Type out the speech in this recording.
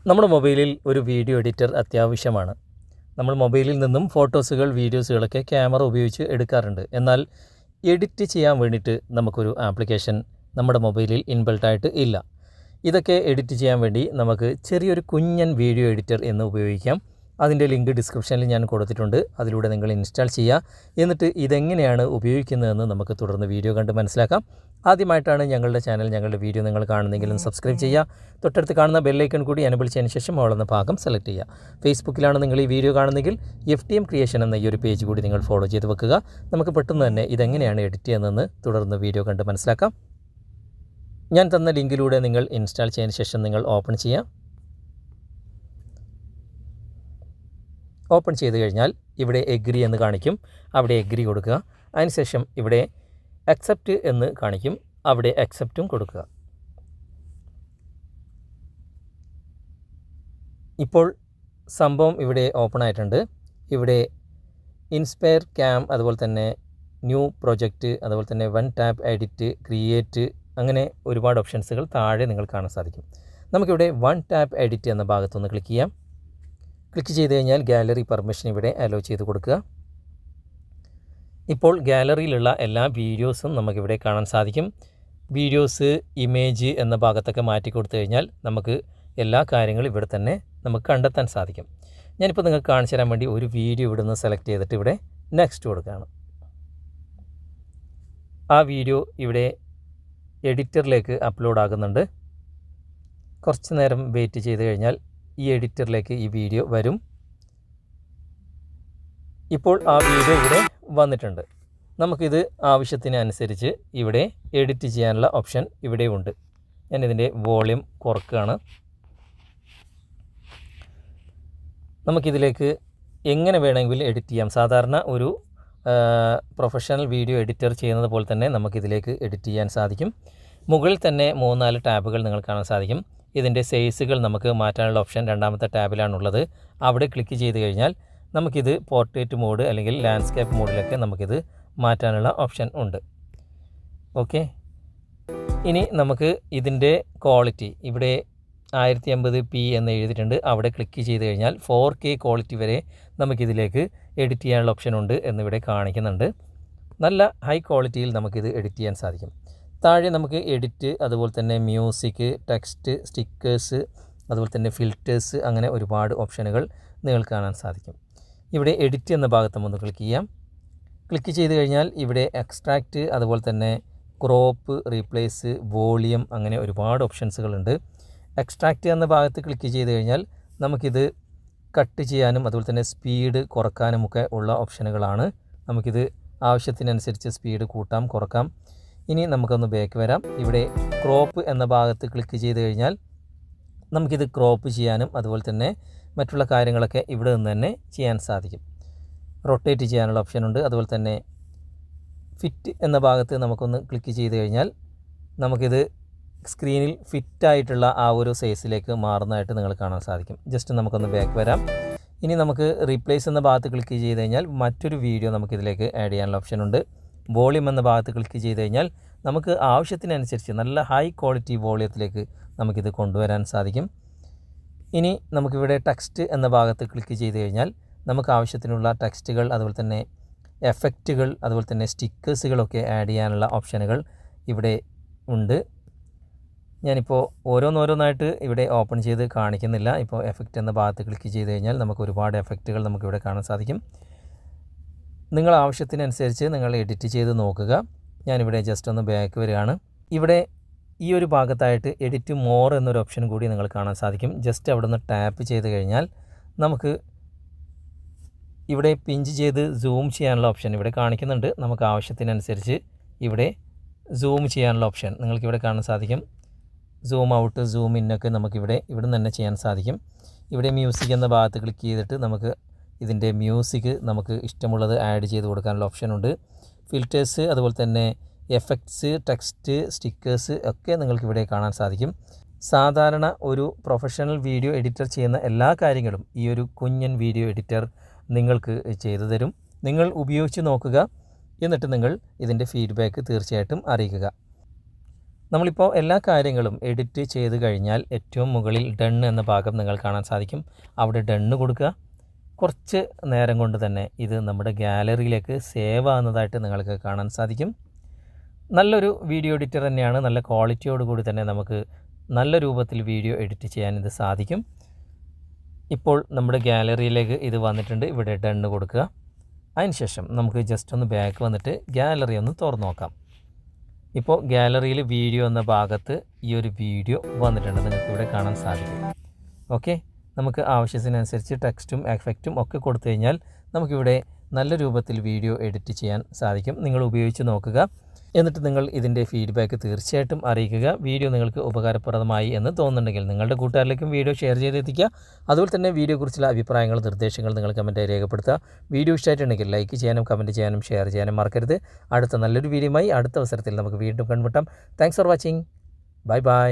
നമ്മുടെ മൊബൈലിൽ ഒരു വീഡിയോ എഡിറ്റർ അത്യാവശ്യമാണ്. നമ്മൾ മൊബൈലിൽ നിന്നും ഫോട്ടോസുകൾ, വീഡിയോസുകളൊക്കെ ക്യാമറ ഉപയോഗിച്ച് എടുക്കാറുണ്ട്. എന്നാൽ എഡിറ്റ് ചെയ്യാൻ വേണ്ടിയിട്ട് നമുക്കൊരു ആപ്ലിക്കേഷൻ നമ്മുടെ മൊബൈലിൽ ഇൻബിൽട്ടായിട്ട് ഇല്ല. ഇതൊക്കെ എഡിറ്റ് ചെയ്യാൻ വേണ്ടി നമുക്ക് ചെറിയൊരു കുഞ്ഞൻ വീഡിയോ എഡിറ്റർ എന്ന് ഉപയോഗിക്കാം. അതിൻ്റെ ലിങ്ക് ഡിസ്ക്രിപ്ഷനിൽ ഞാൻ കൊടുത്തിട്ടുണ്ട്. അതിലൂടെ നിങ്ങൾ ഇൻസ്റ്റാൾ ചെയ്യുക. എന്നിട്ട് ഇതെങ്ങനെയാണ് ഉപയോഗിക്കുന്നതെന്ന് നമുക്ക് തുടർന്ന് വീഡിയോ കണ്ട് മനസ്സിലാക്കാം. ആദ്യമായിട്ടാണ് ഞങ്ങളുടെ ചാനൽ, ഞങ്ങളുടെ വീഡിയോ നിങ്ങൾ കാണുന്നെങ്കിലും സബ്സ്ക്രൈബ് ചെയ്യുക. തൊട്ടടുത്ത് കാണുന്ന ബെല്ലൈക്കൺ കൂടി എനബിൾ ചെയ്തതിന് ശേഷം ഓളെന്ന ഭാഗം സെലക്ട് ചെയ്യുക. ഫേസ്ബുക്കിലാണ് നിങ്ങൾ ഈ വീഡിയോ കാണുന്നെങ്കിൽ FTM ക്രിയേഷൻ എന്ന ഈ ഒരു പേജ് കൂടി നിങ്ങൾ ഫോളോ ചെയ്ത് വെക്കുക. നമുക്ക് പെട്ടെന്ന് തന്നെ ഇതെങ്ങനെയാണ് എഡിറ്റ് ചെയ്യുന്നതെന്ന് തുടർന്ന് വീഡിയോ കണ്ട് മനസ്സിലാക്കാം. ഞാൻ തന്ന ലിങ്കിലൂടെ നിങ്ങൾ ഇൻസ്റ്റാൾ ചെയ്തതിന് ശേഷം നിങ്ങൾ ഓപ്പൺ ചെയ്യുക. ഓപ്പൺ ചെയ്ത് കഴിഞ്ഞാൽ ഇവിടെ എഗ്രി എന്ന് കാണിക്കും. അവിടെ എഗ്രി കൊടുക്കുക. അതിനുശേഷം ഇവിടെ അക്സെപ്റ്റ് എന്ന് കാണിക്കും. അവിടെ അക്സെപ്റ്റും കൊടുക്കുക. ഇപ്പോൾ സംഭവം ഇവിടെ ഓപ്പൺ ആയിട്ടുണ്ട്. ഇവിടെ ഇൻസ്പയർ ക്യാം, അതുപോലെ തന്നെ ന്യൂ പ്രൊജക്റ്റ്, അതുപോലെ തന്നെ വൺ ടാപ്പ് എഡിറ്റ്, ക്രിയേറ്റ്, അങ്ങനെ ഒരുപാട് ഓപ്ഷൻസുകൾ താഴെ നിങ്ങൾ കാണാൻ സാധിക്കും. നമുക്കിവിടെ വൺ ടാപ്പ് എഡിറ്റ് എന്ന ഭാഗത്തൊന്ന് ക്ലിക്ക് ചെയ്യാം. ക്ലിക്ക് ചെയ്ത് കഴിഞ്ഞാൽ ഗാലറി പെർമിഷൻ ഇവിടെ അലോ ചെയ്ത് കൊടുക്കുക. ഇപ്പോൾ ഗാലറിയിലുള്ള എല്ലാ വീഡിയോസും നമുക്കിവിടെ കാണാൻ സാധിക്കും. വീഡിയോസ്, ഇമേജ് എന്ന ഭാഗത്തൊക്കെ മാറ്റി കൊടുത്തു കഴിഞ്ഞാൽ നമുക്ക് എല്ലാ കാര്യങ്ങളും ഇവിടെ തന്നെ നമുക്ക് കണ്ടെത്താൻ സാധിക്കും. ഞാനിപ്പോൾ നിങ്ങൾക്ക് കാണിച്ചു തരാൻ വേണ്ടി ഒരു വീഡിയോ ഇവിടെ നിന്ന് സെലക്ട് ചെയ്തിട്ട് ഇവിടെ നെക്സ്റ്റ് കൊടുക്കുകയാണ്. ആ വീഡിയോ ഇവിടെ എഡിറ്ററിലേക്ക് അപ്ലോഡ് ആകുന്നുണ്ട്. കുറച്ച് നേരം വെയിറ്റ് ചെയ്ത് കഴിഞ്ഞാൽ ഈ എഡിറ്ററിലേക്ക് ഈ വീഡിയോ വരും. ഇപ്പോൾ ആ വീഡിയോ ഇവിടെ വന്നിട്ടുണ്ട്. നമുക്കിത് ആവശ്യത്തിനനുസരിച്ച് ഇവിടെ എഡിറ്റ് ചെയ്യാനുള്ള ഓപ്ഷൻ ഇവിടെ ഉണ്ട്. ഞാനിതിൻ്റെ വോളിയം കുറക്കുകയാണ്. നമുക്കിതിലേക്ക് എങ്ങനെ വേണമെങ്കിലും എഡിറ്റ് ചെയ്യാം. സാധാരണ ഒരു പ്രൊഫഷണൽ വീഡിയോ എഡിറ്റർ ചെയ്യുന്നത് പോലെ തന്നെ നമുക്കിതിലേക്ക് എഡിറ്റ് ചെയ്യാൻ സാധിക്കും. മുകളിൽ തന്നെ 3-4 ടാബുകൾ നിങ്ങൾ കാണാൻ സാധിക്കും. ഇതിൻ്റെ സൈസുകൾ നമുക്ക് മാറ്റാനുള്ള ഓപ്ഷൻ രണ്ടാമത്തെ ടാബിലാണുള്ളത്. അവിടെ ക്ലിക്ക് ചെയ്ത് കഴിഞ്ഞാൽ നമുക്കിത് പോർട്രേറ്റ് മോഡ് അല്ലെങ്കിൽ ലാൻഡ്സ്കേപ്പ് മോഡിലൊക്കെ നമുക്കിത് മാറ്റാനുള്ള ഓപ്ഷൻ ഉണ്ട്. ഓക്കെ, ഇനി നമുക്ക് ഇതിൻ്റെ ക്വാളിറ്റി ഇവിടെ 1080p എന്ന് എഴുതിയിട്ടുണ്ട്. അവിടെ ക്ലിക്ക് ചെയ്ത് കഴിഞ്ഞാൽ 4K ക്വാളിറ്റി വരെ നമുക്കിതിലേക്ക് എഡിറ്റ് ചെയ്യാനുള്ള ഓപ്ഷൻ ഉണ്ട് എന്നിവിടെ കാണിക്കുന്നുണ്ട്. നല്ല ഹൈ ക്വാളിറ്റിയിൽ നമുക്കിത് എഡിറ്റ് ചെയ്യാൻ സാധിക്കും. താഴെ നമുക്ക് എഡിറ്റ്, അതുപോലെ തന്നെ മ്യൂസിക്, ടെക്സ്റ്റ്, സ്റ്റിക്കേഴ്സ്, അതുപോലെ തന്നെ ഫിൽറ്റേഴ്സ്, അങ്ങനെ ഒരുപാട് ഓപ്ഷനുകൾ നിങ്ങൾക്ക് കാണാൻ സാധിക്കും. ഇവിടെ എഡിറ്റ് എന്ന ഭാഗത്ത് ഒന്ന് ക്ലിക്ക് ചെയ്യാം. ക്ലിക്ക് ചെയ്ത് കഴിഞ്ഞാൽ ഇവിടെ എക്സ്ട്രാക്റ്റ്, അതുപോലെ തന്നെ ക്രോപ്പ്, റീപ്ലേസ്, വോളിയം, അങ്ങനെ ഒരുപാട് ഓപ്ഷൻസുകളുണ്ട്. എക്സ്ട്രാക്റ്റ് എന്ന ഭാഗത്ത് ക്ലിക്ക് ചെയ്ത് കഴിഞ്ഞാൽ നമുക്കിത് കട്ട് ചെയ്യാനും അതുപോലെ തന്നെ സ്പീഡ് കുറക്കാനുമൊക്കെ ഉള്ള ഓപ്ഷനുകളാണ്. നമുക്കിത് ആവശ്യത്തിനനുസരിച്ച് സ്പീഡ് കൂട്ടാം, കുറക്കാം. ഇനി നമുക്കൊന്ന് ബാക്ക് വരാം. ഇവിടെ ക്രോപ്പ് എന്ന ഭാഗത്ത് ക്ലിക്ക് ചെയ്ത് കഴിഞ്ഞാൽ നമുക്കിത് ക്രോപ്പ് ചെയ്യാനും അതുപോലെ തന്നെ മറ്റുള്ള കാര്യങ്ങളൊക്കെ ഇവിടെ നിന്ന് തന്നെ ചെയ്യാൻ സാധിക്കും. റൊട്ടേറ്റ് ചെയ്യാനുള്ള ഓപ്ഷനുണ്ട്. അതുപോലെ തന്നെ ഫിറ്റ് എന്ന ഭാഗത്ത് നമുക്കൊന്ന് ക്ലിക്ക് ചെയ്ത് കഴിഞ്ഞാൽ നമുക്കിത് സ്ക്രീനിൽ ഫിറ്റായിട്ടുള്ള ആ ഒരു സൈസിലേക്ക് മാറുന്നതായിട്ട് നിങ്ങൾ കാണാൻ സാധിക്കും. ജസ്റ്റ് നമുക്കൊന്ന് ബാക്ക് വരാം. ഇനി നമുക്ക് റീപ്ലേസ് എന്ന ഭാഗത്ത് ക്ലിക്ക് ചെയ്ത് കഴിഞ്ഞാൽ മറ്റൊരു വീഡിയോ നമുക്കിതിലേക്ക് ആഡ് ചെയ്യാനുള്ള ഓപ്ഷനുണ്ട്. വോളിയം എന്ന ഭാഗത്ത് ക്ലിക്ക് ചെയ്ത് കഴിഞ്ഞാൽ നമുക്ക് ആവശ്യത്തിനനുസരിച്ച് നല്ല ഹൈ ക്വാളിറ്റി വോളിയത്തിലേക്ക് നമുക്കിത് കൊണ്ടുവരാൻ സാധിക്കും. ഇനി നമുക്കിവിടെ ടെക്സ്റ്റ് എന്ന ഭാഗത്ത് ക്ലിക്ക് ചെയ്ത് കഴിഞ്ഞാൽ നമുക്ക് ആവശ്യത്തിനുള്ള ടെക്സ്റ്റുകൾ, അതുപോലെ തന്നെ എഫക്റ്റുകൾ, അതുപോലെ തന്നെ സ്റ്റിക്കേഴ്സുകളൊക്കെ ആഡ് ചെയ്യാനുള്ള ഓപ്ഷനുകൾ ഇവിടെ ഉണ്ട്. ഞാനിപ്പോൾ ഓരോന്നോരോന്നായിട്ട് ഇവിടെ ഓപ്പൺ ചെയ്ത് കാണിക്കുന്നില്ല. ഇപ്പോൾ എഫക്റ്റ് എന്ന ഭാഗത്ത് ക്ലിക്ക് ചെയ്ത് കഴിഞ്ഞാൽ നമുക്ക് ഒരുപാട് എഫക്റ്റുകൾ നമുക്കിവിടെ കാണാൻ സാധിക്കും. നിങ്ങൾ ആവശ്യത്തിനനുസരിച്ച് നിങ്ങൾ എഡിറ്റ് ചെയ്ത് നോക്കുക. ഞാനിവിടെ ജസ്റ്റ് ഒന്ന് ബാക്ക് വരികയാണ്. ഇവിടെ ഈ ഒരു ഭാഗത്തായിട്ട് എഡിറ്റ് മോർ എന്നൊരു ഓപ്ഷൻ കൂടി നിങ്ങൾ കാണാൻ സാധിക്കും. ജസ്റ്റ് അവിടെ നിന്ന് ടാപ്പ് ചെയ്ത് കഴിഞ്ഞാൽ നമുക്ക് ഇവിടെ പിഞ്ച് ചെയ്ത് സൂം ചെയ്യാനുള്ള ഓപ്ഷൻ ഇവിടെ കാണിക്കുന്നുണ്ട്. നമുക്ക് ആവശ്യത്തിനനുസരിച്ച് ഇവിടെ സൂം ചെയ്യാനുള്ള ഓപ്ഷൻ നിങ്ങൾക്കിവിടെ കാണാൻ സാധിക്കും. സൂം ഔട്ട്, സൂം ഇന്നൊക്കെ നമുക്കിവിടെ നിന്ന് തന്നെ ചെയ്യാൻ സാധിക്കും. ഇവിടെ മ്യൂസിക് എന്ന ഭാഗത്ത് ക്ലിക്ക് ചെയ്തിട്ട് നമുക്ക് ഇതിൻ്റെ മ്യൂസിക് നമുക്ക് ഇഷ്ടമുള്ളത് ആഡ് ചെയ്ത് കൊടുക്കാനുള്ള ഓപ്ഷനുണ്ട്. ഫിൽറ്റേഴ്സ്, അതുപോലെ തന്നെ എഫക്ട്സ്, ടെക്സ്റ്റ്, സ്റ്റിക്കേഴ്സ് ഒക്കെ നിങ്ങൾക്കിവിടെ കാണാൻ സാധിക്കും. സാധാരണ ഒരു പ്രൊഫഷണൽ വീഡിയോ എഡിറ്റർ ചെയ്യുന്ന എല്ലാ കാര്യങ്ങളും ഈ ഒരു കുഞ്ഞൻ വീഡിയോ എഡിറ്റർ നിങ്ങൾക്ക് ചെയ്തു തരും. നിങ്ങൾ ഉപയോഗിച്ച് നോക്കുക. എന്നിട്ട് നിങ്ങൾ ഇതിൻ്റെ ഫീഡ്ബാക്ക് തീർച്ചയായിട്ടും അറിയിക്കുക. നമ്മളിപ്പോൾ എല്ലാ കാര്യങ്ങളും എഡിറ്റ് ചെയ്ത് കഴിഞ്ഞാൽ ഏറ്റവും മുകളിൽ ഡൺ എന്ന ഭാഗം നിങ്ങൾ കാണാൻ സാധിക്കും. അവിടെ ഡണ്ണ് കൊടുക്കുക. കുറച്ച് നേരം കൊണ്ട് തന്നെ ഇത് നമ്മുടെ ഗാലറിയിലേക്ക് സേവ് ആകുന്നതായിട്ട് നിങ്ങൾക്ക് കാണാൻ സാധിക്കും. നല്ലൊരു വീഡിയോ എഡിറ്റർ തന്നെയാണ്. നല്ല ക്വാളിറ്റിയോട് കൂടി തന്നെ നമുക്ക് നല്ല രൂപത്തിൽ വീഡിയോ എഡിറ്റ് ചെയ്യാൻ ഇത് സാധിക്കും. ഇപ്പോൾ നമ്മുടെ ഗാലറിയിലേക്ക് ഇത് വന്നിട്ടുണ്ട്. ഇവിടെ ഡണ്ണ് കൊടുക്കുക. അതിനുശേഷം നമുക്ക് ജസ്റ്റ് ഒന്ന് ബാക്ക് വന്നിട്ട് ഗാലറി ഒന്ന് തുറന്നു നോക്കാം. ഇപ്പോൾ ഗാലറിയിൽ വീഡിയോ എന്ന ഭാഗത്ത് ഈ ഒരു വീഡിയോ വന്നിട്ടുണ്ട്, നിങ്ങൾക്ക് ഇവിടെ കാണാൻ സാധിക്കും. ഓക്കെ, നമുക്ക് ആവശ്യത്തിനനുസരിച്ച് ടെക്സ്റ്റും എഫക്റ്റും ഒക്കെ കൊടുത്തു കഴിഞ്ഞാൽ നമുക്കിവിടെ നല്ല രൂപത്തിൽ വീഡിയോ എഡിറ്റ് ചെയ്യാൻ സാധിക്കും. നിങ്ങൾ ഉപയോഗിച്ച് നോക്കുക. എന്നിട്ട് നിങ്ങൾ ഇതിൻ്റെ ഫീഡ്ബാക്ക് തീർച്ചയായിട്ടും അറിയിക്കുക. വീഡിയോ നിങ്ങൾക്ക് ഉപകാരപ്രദമായി എന്ന് തോന്നുന്നുണ്ടെങ്കിൽ നിങ്ങളുടെ കൂട്ടുകാരിലേക്കും വീഡിയോ ഷെയർ ചെയ്തെത്തിക്കുക. അതുപോലെ തന്നെ വീഡിയോയെക്കുറിച്ചുള്ള അഭിപ്രായങ്ങളും നിർദ്ദേശങ്ങളും നിങ്ങൾ കമൻറ്റായി രേഖപ്പെടുത്തുക. വീഡിയോ ഇഷ്ടമായിട്ടുണ്ടെങ്കിൽ ലൈക്ക് ചെയ്യാനും കമൻറ്റ് ചെയ്യാനും ഷെയർ ചെയ്യാനും മറക്കരുത്. അടുത്ത നല്ലൊരു വീഡിയോയുമായി അടുത്ത അവസരത്തിൽ നമുക്ക് വീണ്ടും കണ്ടുമുട്ടാം. Thanks for watching. Bye bye.